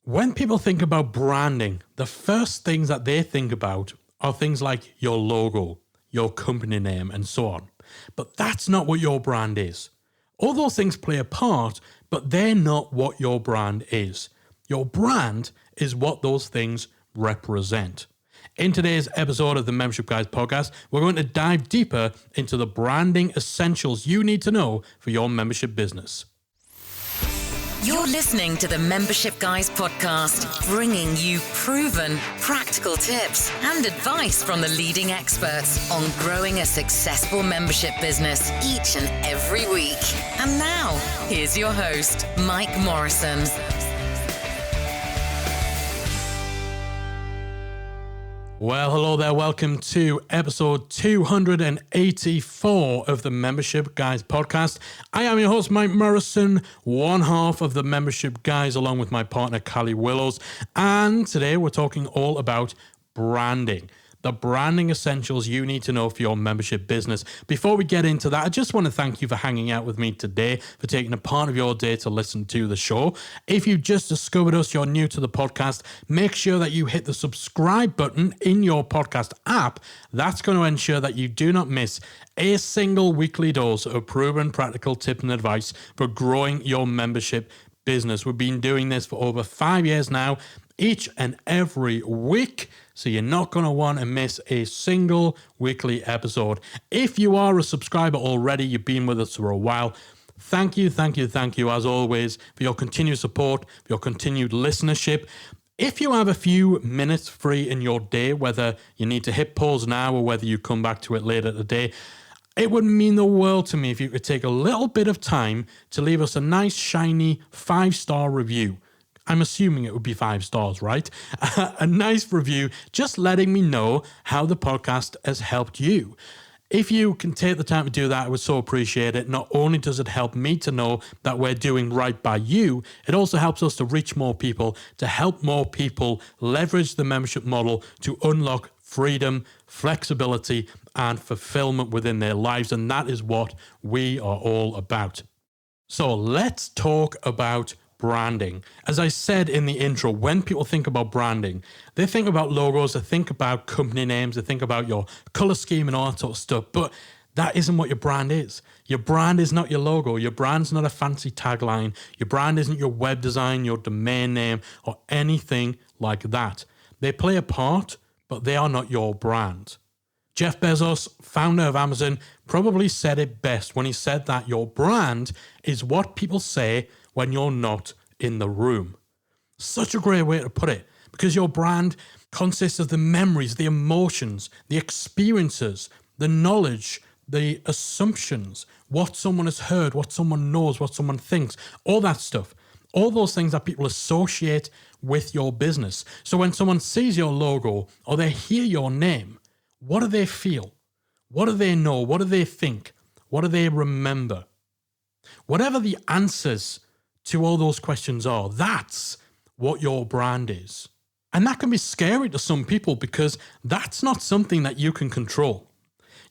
When people think about branding, the first things that they think about are things like your logo, your company name, and so on. But that's not what your brand is. All those things play a part, but they're not what your brand is. Your brand is what those things represent. In today's episode of the Membership Guys podcast, we're going to dive deeper into the branding essentials you need to know for your membership business. You're listening to the Membership Guys podcast, bringing you proven, practical tips and advice from the leading experts on growing a successful membership business each and every week. And now, here's your host, Mike Morrison. Well, hello there. Welcome to episode 284 of the Membership Guys podcast. I am your host, Mike Morrison, one half of the Membership Guys, along with my partner, Callie Willows. And today we're talking all about branding. The branding essentials you need to know for your membership business. Before we get into that, I just want to thank you for hanging out with me today, for taking a part of your day to listen to the show. If you just discovered us, you're new to the podcast, make sure that you hit the subscribe button in your podcast app. That's going to ensure that you do not miss a single weekly dose of proven practical tips and advice for growing your membership business. We've been doing this for over 5 years now, each and every week. So you're not going to want to miss a single weekly episode. If you are a subscriber already, you've been with us for a while, thank you, as always, for your continued support, for your continued listenership. If you have a few minutes free in your day, whether you need to hit pause now or whether you come back to it later today, it would mean the world to me if you could take a little bit of time to leave us a nice, shiny 5-star review. I'm assuming it would be 5 stars, right? A nice review, just letting me know how the podcast has helped you. If you can take the time to do that, I would so appreciate it. Not only does it help me to know that we're doing right by you, it also helps us to reach more people, to help more people leverage the membership model to unlock freedom, flexibility, and fulfillment within their lives. And that is what we are all about. So let's talk about branding. As I said in the intro, when people think about branding, they think about logos, they think about company names, they think about your color scheme and all that sort of stuff, but that isn't what your brand is. Your brand is not your logo. Your brand's not a fancy tagline. Your brand isn't your web design, your domain name, or anything like that. They play a part, but they are not your brand. Jeff Bezos, founder of Amazon, probably said it best when he said that your brand is what people say when you're not in the room. Such a great way to put it, because your brand consists of the memories, the emotions, the experiences, the knowledge, the assumptions, what someone has heard, what someone knows, what someone thinks, all that stuff. All those things that people associate with your business. So when someone sees your logo or they hear your name, what do they feel? What do they know? What do they think? What do they remember? Whatever the answers to all those questions are, that's what your brand is. And that can be scary to some people because that's not something that you can control.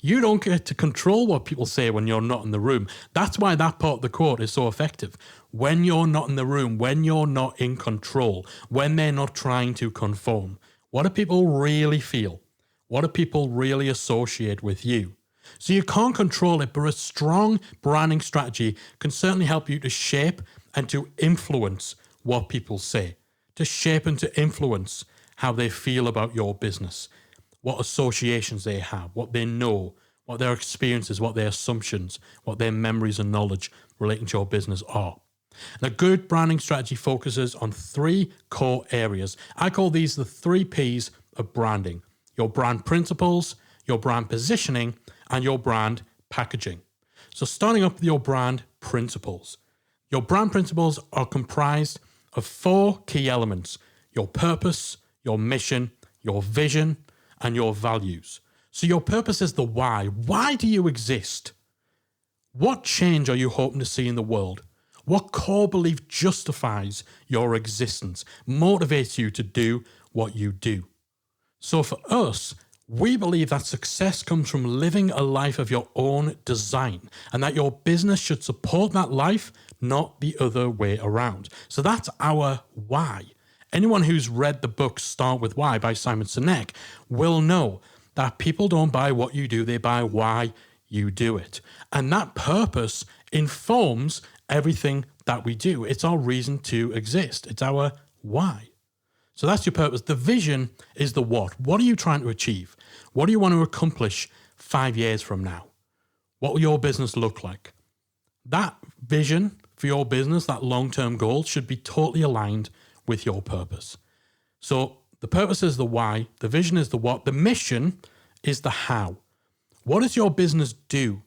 You don't get to control what people say when you're not in the room. That's why that part of the quote is so effective. When you're not in the room, when you're not in control, when they're not trying to conform, what do people really feel? What do people really associate with you? So you can't control it, but a strong branding strategy can certainly help you to shape and to influence what people say, to shape and to influence how they feel about your business, what associations they have, what they know, what their experiences, what their assumptions, what their memories and knowledge relating to your business are. And a good branding strategy focuses on 3 core areas. I call these the 3 Ps of branding: your brand principles, your brand positioning, and your brand packaging. So starting up with your brand principles. Your brand principles are comprised of 4 key elements: your purpose, your mission, your vision, and your values. So your purpose is the why. Why do you exist? What change are you hoping to see in the world? What core belief justifies your existence, motivates you to do what you do? So for us, we believe that success comes from living a life of your own design and that your business should support that life, not the other way around. So that's our why. Anyone who's read the book Start With Why by Simon Sinek will know that people don't buy what you do, they buy why you do it. And that purpose informs everything that we do. It's our reason to exist. It's our why. So that's your purpose. The vision is the what. What are you trying to achieve? What do you want to accomplish 5 years from now? What will your business look like? That vision for your business, that long-term goal, should be totally aligned with your purpose. So the purpose is the why, the vision is the what, the mission is the how. What does your business do?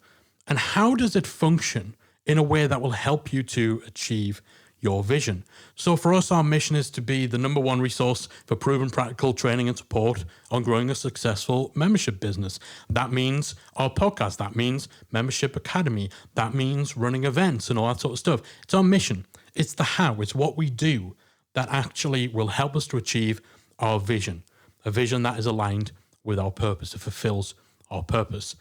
And how does it function in a way that will help you to achieve your vision? So for us, our mission is to be the number one resource for proven practical training and support on growing a successful membership business. That means our podcast. That means Membership Academy. That means running events and all that sort of stuff. It's our mission. It's the how. It's what we do that actually will help us to achieve our vision. A vision that is aligned with our purpose. It fulfills our purpose.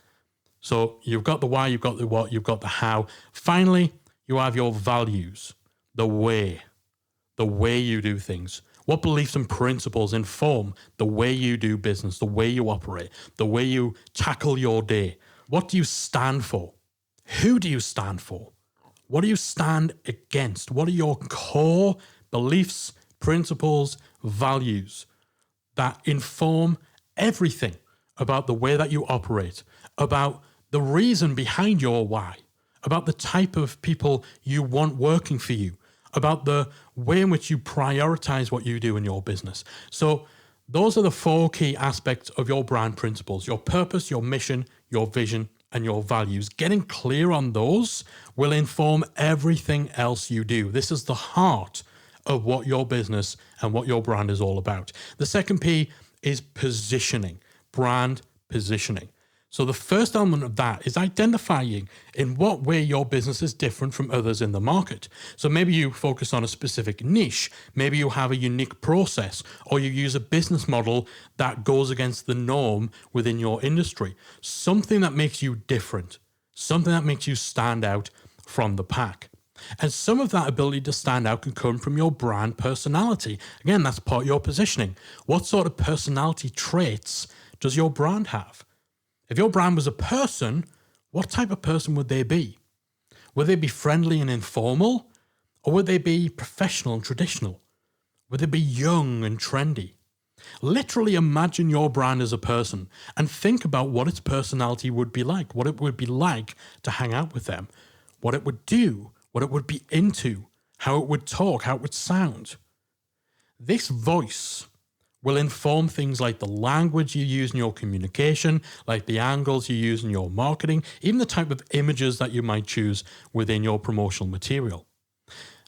So you've got the why, you've got the what, you've got the how. Finally, you have your values. The way you do things. What beliefs and principles inform the way you do business, the way you operate, the way you tackle your day? What do you stand for? Who do you stand for? What do you stand against? What are your core beliefs, principles, values that inform everything about the way that you operate, about the reason behind your why, about the type of people you want working for you, about the way in which you prioritize what you do in your business? So those are the 4 key aspects of your brand principles: your purpose, your mission, your vision, and your values. Getting clear on those will inform everything else you do. This is the heart of what your business and what your brand is all about. The second P is positioning, brand positioning. So the first element of that is identifying in what way your business is different from others in the market. So maybe you focus on a specific niche, maybe you have a unique process, or you use a business model that goes against the norm within your industry. Something that makes you different, something that makes you stand out from the pack. And some of that ability to stand out can come from your brand personality. Again, that's part of your positioning. What sort of personality traits does your brand have? If your brand was a person, what type of person would they be? Would they be friendly and informal? Or would they be professional and traditional? Would they be young and trendy? Literally imagine your brand as a person and think about what its personality would be like, what it would be like to hang out with them, what it would do, what it would be into, how it would talk, how it would sound. This voice will inform things like the language you use in your communication, like the angles you use in your marketing, even the type of images that you might choose within your promotional material.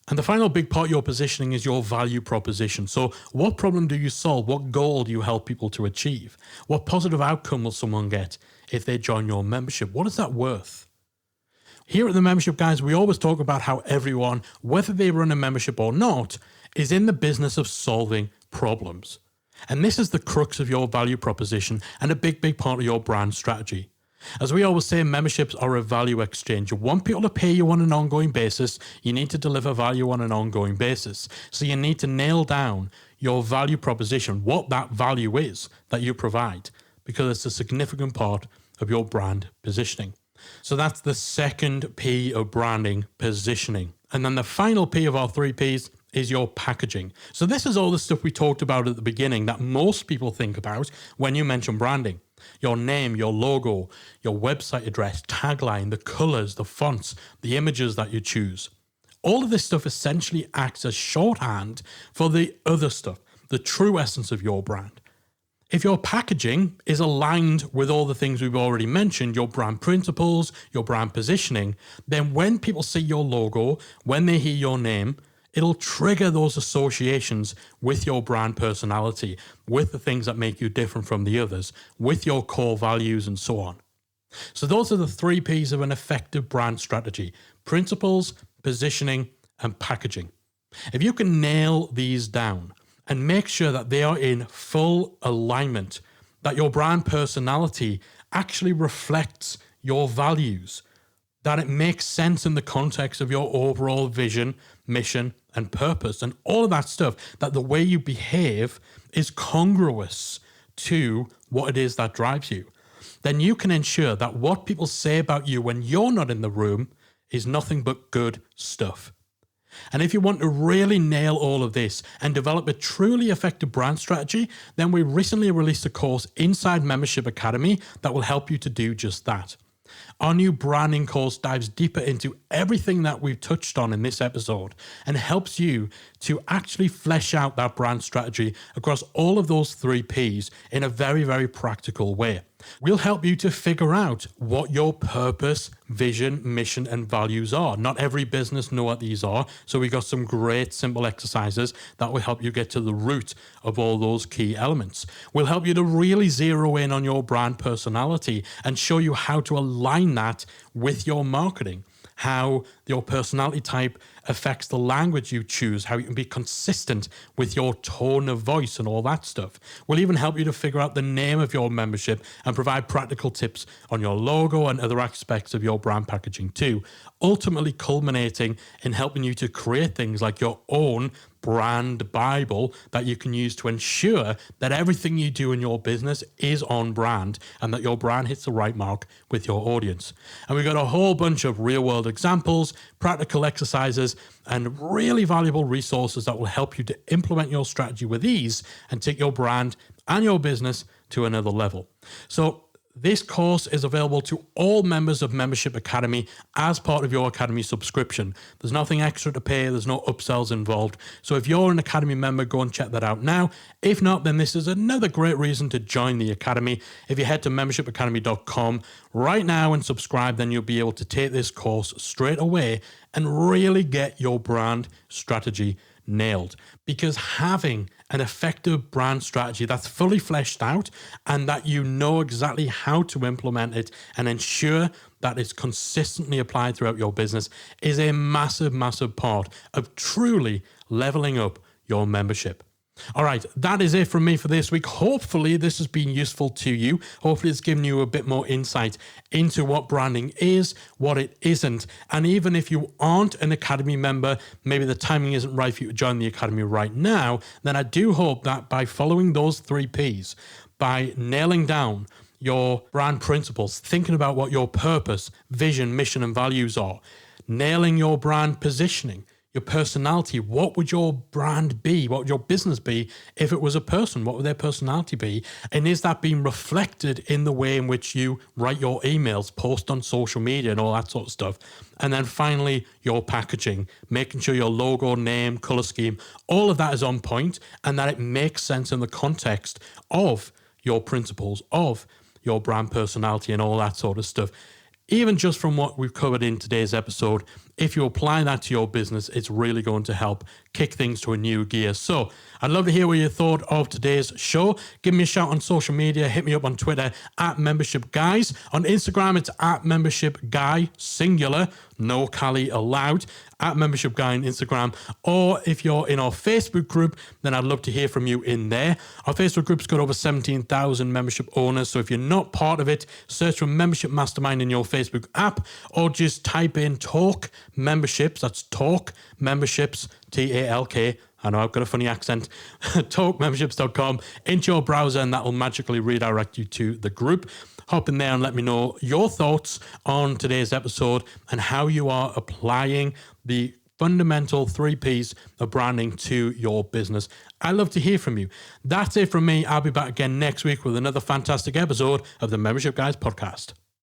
And the final big part of your positioning is your value proposition. So what problem do you solve? What goal do you help people to achieve? What positive outcome will someone get if they join your membership? What is that worth? Here at the Membership Guys, we always talk about how everyone, whether they run a membership or not, is in the business of solving problems. And this is the crux of your value proposition and a big, big part of your brand strategy. As we always say, memberships are a value exchange. You want people to pay you on an ongoing basis. You need to deliver value on an ongoing basis. So you need to nail down your value proposition, what that value is that you provide, because it's a significant part of your brand positioning. So that's the second P of branding, positioning. And then the final P of our 3 Ps is your packaging. So this is all the stuff we talked about at the beginning that most people think about when you mention branding. Your name, your logo, your website address, tagline, the colors, the fonts, the images that you choose. All of this stuff essentially acts as shorthand for the other stuff, the true essence of your brand. If your packaging is aligned with all the things we've already mentioned, your brand principles, your brand positioning, then when people see your logo, when they hear your name, it'll trigger those associations with your brand personality, with the things that make you different from the others, with your core values and so on. So those are the 3 Ps of an effective brand strategy: principles, positioning, and packaging. If you can nail these down and make sure that they are in full alignment, that your brand personality actually reflects your values, that it makes sense in the context of your overall vision, mission, and purpose, and all of that stuff, that the way you behave is congruous to what it is that drives you, then you can ensure that what people say about you when you're not in the room is nothing but good stuff. And if you want to really nail all of this and develop a truly effective brand strategy, then we recently released a course inside Membership Academy that will help you to do just that. Our new branding course dives deeper into everything that we've touched on in this episode and helps you to actually flesh out that brand strategy across all of those 3 Ps in a very, very practical way. We'll help you to figure out what your purpose, vision, mission, and values are. Not every business know what these are, so we got some great simple exercises that will help you get to the root of all those key elements. We'll help you to really zero in on your brand personality and show you how to align that with your marketing, how your personality type affects the language you choose, how you can be consistent with your tone of voice and all that stuff. We'll even help you to figure out the name of your membership and provide practical tips on your logo and other aspects of your brand packaging too, ultimately culminating in helping you to create things like your own brand Bible that you can use to ensure that everything you do in your business is on brand and that your brand hits the right mark with your audience. And we've got a whole bunch of real world examples, practical exercises, and really valuable resources that will help you to implement your strategy with ease and take your brand and your business to another level. So this course is available to all members of Membership Academy as part of your Academy subscription. There's nothing extra to pay. There's no upsells involved. So if you're an Academy member, go and check that out now. If not, then this is another great reason to join the Academy. If you head to membershipacademy.com right now and subscribe, then you'll be able to take this course straight away and really get your brand strategy nailed. Because having an effective brand strategy that's fully fleshed out and that you know exactly how to implement it and ensure that it's consistently applied throughout your business is a massive, massive part of truly leveling up your membership. All right, that is it from me for this week. Hopefully this has been useful to you. Hopefully it's given you a bit more insight into what branding is, what it isn't. And even if you aren't an Academy member, maybe the timing isn't right for you to join the Academy right now, then I do hope that by following those 3 Ps, by nailing down your brand principles, thinking about what your purpose, vision, mission, and values are, nailing your brand positioning, your personality. What would your brand be? What would your business be if it was a person? What would their personality be? And is that being reflected in the way in which you write your emails, post on social media, and all that sort of stuff? And then finally, your packaging, making sure your logo, name, color scheme, all of that is on point and that it makes sense in the context of your principles, of your brand personality, and all that sort of stuff. Even just from what we've covered in today's episode, if you apply that to your business, it's really going to help kick things to a new gear. So I'd love to hear what you thought of today's show. Give me a shout on social media. Hit me up on Twitter @MembershipGuys. On Instagram, it's @MembershipGuy, singular, no Cali allowed, @MembershipGuy on Instagram. Or if you're in our Facebook group, then I'd love to hear from you in there. Our Facebook group's got over 17,000 membership owners. So if you're not part of it, search for Membership Mastermind in your Facebook app or just type in Talk Memberships. That's Talk Memberships, TALK. I know I've got a funny accent. Talkmemberships.com into your browser, and that will magically redirect you to the group. Hop in there and let me know your thoughts on today's episode and how you are applying the fundamental 3 Ps of branding to your business. I love to hear from you. That's it from me. I'll be back again next week with another fantastic episode of the Membership Guys podcast.